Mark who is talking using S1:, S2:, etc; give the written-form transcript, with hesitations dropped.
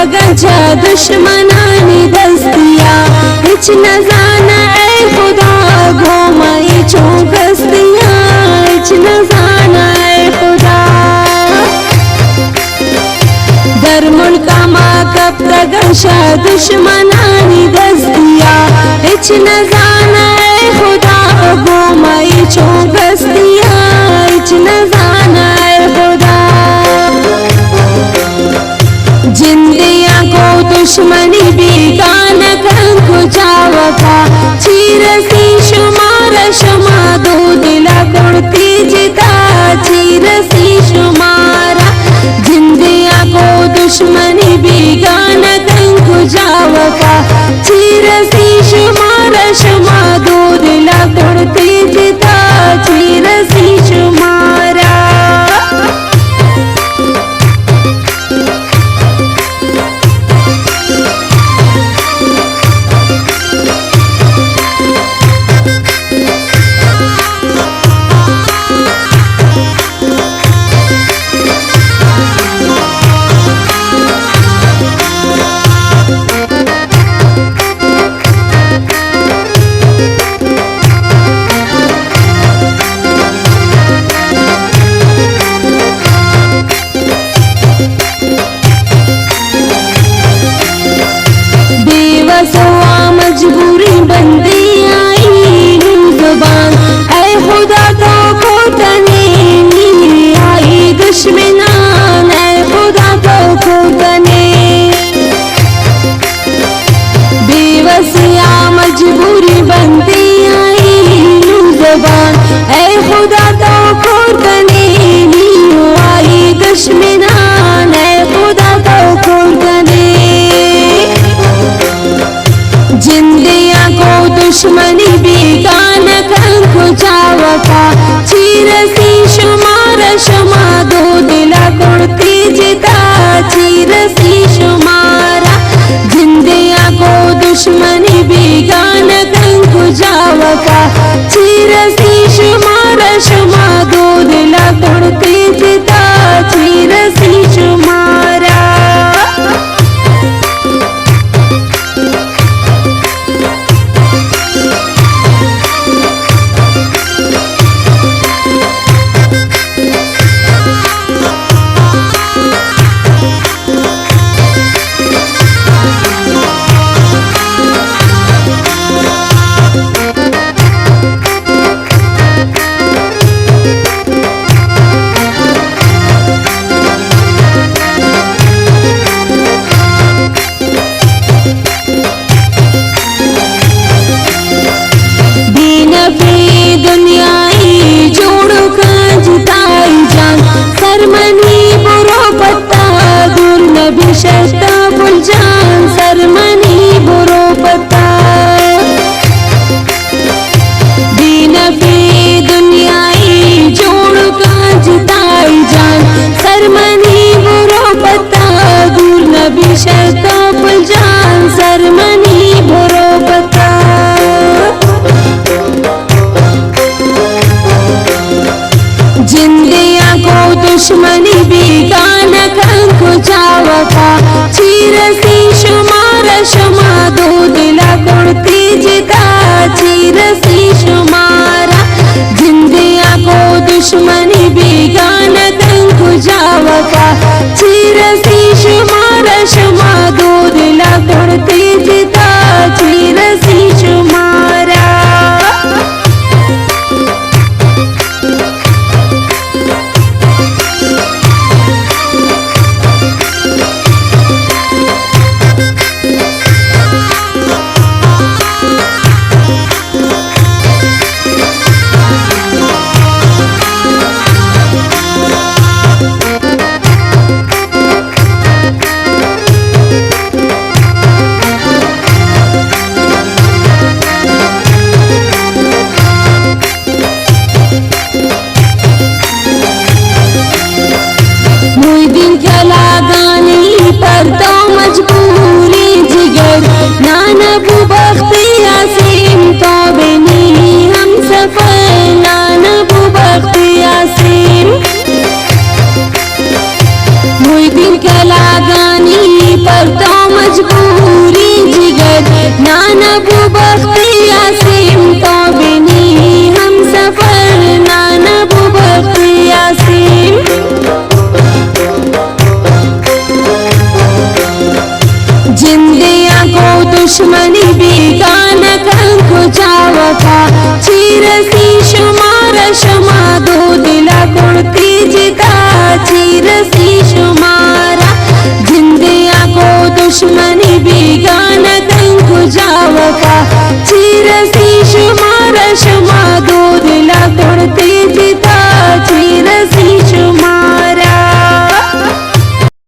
S1: गंजा दुश्मनानी दस्तिया हिच न जाना ऐ खुदा घोमाई छो गस्तिया हिच न जाना ऐ खुदा दर मुल्का मा कब गंजा दुश्मनानी दस्तिया हिच न जाना ऐ खुदा घोमाई छो गस्तिया हिच न जाना ऐ खुदा जिंदिया को दुश्मनी बेगान कंकु जावका चीरसी शुमार शुमा दो दिला कुर्ती जिता चीरसी शुमारा जिंदिया को दुश्मनी बेगान कंकु जावका चीरसी शुमार शुमा दो दिला कुर्ती जिता चीरसी शुमारा मजबूरी बंदी आई जुबान ऐ खुदा तो खोटने आई दुश्मनान ऐ खुदा तो खोटने बेवसिया मजबूरी बंदी आई जुबान ऐ खुदा तो खोटने आई दुश्मनान ऐ खुदा तो खोटने जिंदिया को दुश्मनी बेगान कंकु जावका चीरसी शुमार शुमा दो दिला कुर्ती जिता चीरसी शुमारा जिंदिया को दुश्मनी बेगान कंकु जावका चीरसी शुमार शुमा दो दिला कुर्ती जिता चीरसी शुमारा दुनियाई जोड़ो का जिताई जान सरमनी बुरो पत्ता दूर नबी शर्ता बुल जान सरमनी बुरो पत्ता दीनफी दुनियाई जोड़ो का जिताई जान सरमनी बुरो पत्ता दूर नबी शर्ता बुल जान सरमनी बुरो पत्ता जिंदिया को दुश्मनी बेगान कंकु जावका चीरसी शुमार शुमा दो दिला कुर्ती जिता चीरसी शुमारा जिंदिया को दुश्मनी बेगान कंकु जावका चीरसी शुमार शुमा दो दिला कुर्ती जिता चीरसी शुमारा पर तो मजबूरी जिगर नानबू बख्तिया सीम तो बिनी हम सफर नानबू बख्तिया सीम मुई दिन कला गानी पर नानबू बख्तिया सिम